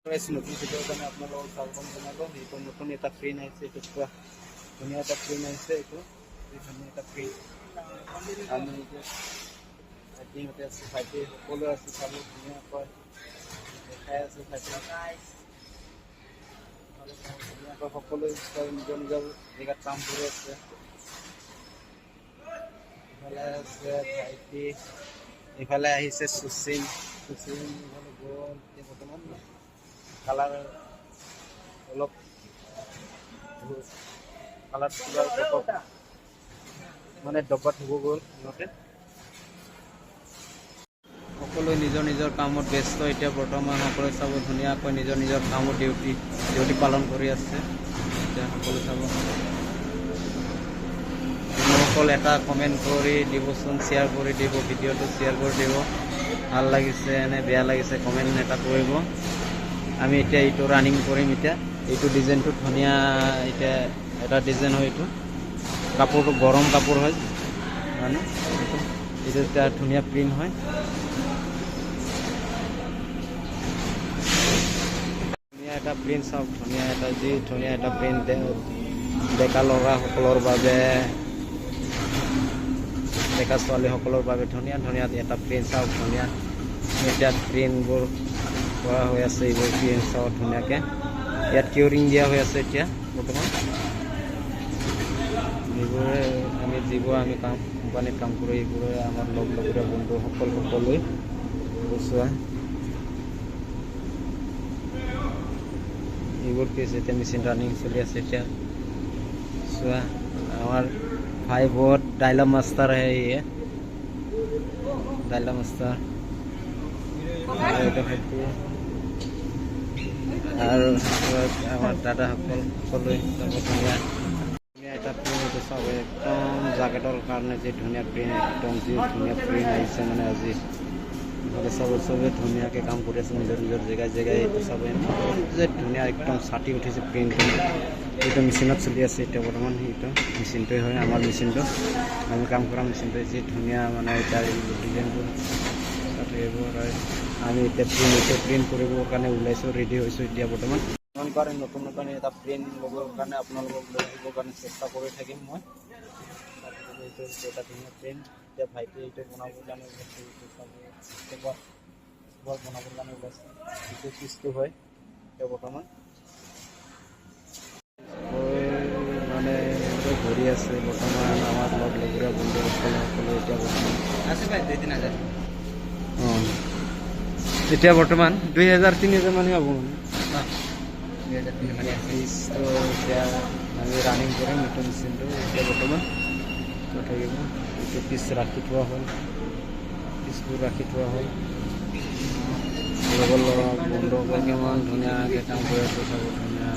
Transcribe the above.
নতুন ভিডিঅ'ৰ কাৰণে আপোনালোকক স্বাগতম জনালোঁ। এইটো নতুন এটা প্ৰিণ্ট আহিছে, এইটো পুৰা ধুনীয়া এটা প্ৰিণ্ট আহিছে। এইটো ধুনীয়া এটা প্ৰিণ্ট আমি ভাইটিহঁতে আছে, ভাইটি সকলোৱে আছে, চাব ধুনীয়াকৈ দেখাই আছে। ধুনীয়াকৈ সকলোৱে নিজৰ নিজৰ জেগাত কাম কৰি আছে। ইফালে আছে ভাইটি, ইফালে আহিছে সুচিন ইফালে গ'ল। এতিয়া বৰ্তমান কালাৰ অলপ কালাৰ মানে ডবাত হ'ব গ'ল। সিহঁতে সকলোৱে নিজৰ নিজৰ কামত ব্যস্ত। এতিয়া বৰ্তমান সকলোৱে চাব ধুনীয়াকৈ নিজৰ নিজৰ কামত ডিউটি পালন কৰি আছে। এতিয়া সকলোৱে চাব, সকল এটা কমেণ্ট কৰি দিবচোন, শ্বেয়াৰ কৰি দিব, ভিডিঅ'টো শ্বেয়াৰ কৰি দিব। ভাল লাগিছে নে বেয়া লাগিছে কমেণ্ট এটা কৰিব। আমি এতিয়া এইটো ৰানিং কৰিম। এতিয়া এইটো ডিজাইনটো ধুনীয়া, এতিয়া এটা ডিজাইন হয়। এইটো কাপোৰটো গৰম কাপোৰ হয় মানে এইটো এতিয়া ধুনীয়া প্ৰিণ্ট হয়। ধুনীয়া এটা প্ৰিণ্ট চাওক, ধুনীয়া এটা প্ৰিণ্ট ডেকা ল'ৰাসকলৰ বাবে, ডেকা ছোৱালীসকলৰ বাবে ধুনীয়া এটা প্ৰিণ্ট চাওক। ধুনীয়া এতিয়া প্ৰিণ্টবোৰ কৰা হৈ আছে। এইবোৰ প্ৰিণ্ট চাওক ধুনীয়াকৈ। ইয়াত কিউৰিং দিয়া হৈ আছে এতিয়া বৰ্তমান। এইবোৰে যিবোৰ আমি কোম্পানীত কাম কৰোঁ, এইবোৰে আমাৰ লগৰীয়া বন্ধুসকল সকলোৱে চোৱা। এইবোৰ কি আছে, এতিয়া মেচিন ৰানিং চলি আছে। এতিয়া চোৱা, আমাৰ भाई बहुत डायलॉग मास्टर है ये, डायलॉग मास्टर। আৰু আমাৰ দাদাসকল সকলোৱে ধুনীয়া এটা প্ৰিণ্ট চাব। একদম জাকেটৰ কাৰণে যে ধুনীয়া প্ৰিণ্ট, একদম যি ধুনীয়া প্ৰিণ্ট আহিছে মানে আজি চবে ধুনীয়াকৈ কাম কৰি আছে নিজৰ নিজৰ জেগাই। এইটো চাব যে ধুনীয়া একদম চাটি উঠিছে প্ৰিণ্টটো। এইটো মেচিনত চলি আছে এতিয়া বৰ্তমান। সেইটো মেচিনটোৱে হয়, আমাৰ মেচিনটো, আমি কাম কৰা মেচিনটোৱে। যি ধুনীয়া মানে এতিয়া ডিজাইনবোৰ এইবোৰ হয়। আমি এতিয়া প্ৰিণ্ট কৰিবৰ কাৰণে ওলাইছোঁ, ৰেডি হৈছোঁ এতিয়া বৰ্তমান। নতুন এটা প্ৰিণ্ট ল'বৰ কাৰণে আপোনালোকক লৈ আহিবৰ কাৰণে চেষ্টা কৰি থাকিম মই। এইটো এটা ধুনীয়া প্ৰিণ্ট। এতিয়া ভাইটি এইটো বনাবৰ কাৰণে ওলাইছে। বনাবৰ কাৰণে ওলাইছে। এইটো পিচটো হয় এতিয়া বৰ্তমান মানে ঘূৰি আছে বৰ্তমান। আমাৰ লগৰীয়া বন্ধুসকলে এতিয়া বৰ্তমান আছে ভাই 2-3 হাজাৰ। এতিয়া বৰ্তমান 2,000-3,000 মানে হ'ব মানে 2,000-3,000 মানে পিচটো এতিয়া আমি ৰানিং কৰিম এইটো মেচিনটো। এতিয়া বৰ্তমান থাকিব এইটো পিচ ৰাখি থোৱা হ'ল, পিচবোৰ ৰাখি থোৱা হ'ল। লগৰ ল'ৰা বন্ধুসকল কিমান ধুনীয়াকৈ কাম কৰি আছে, চাব ধুনীয়া।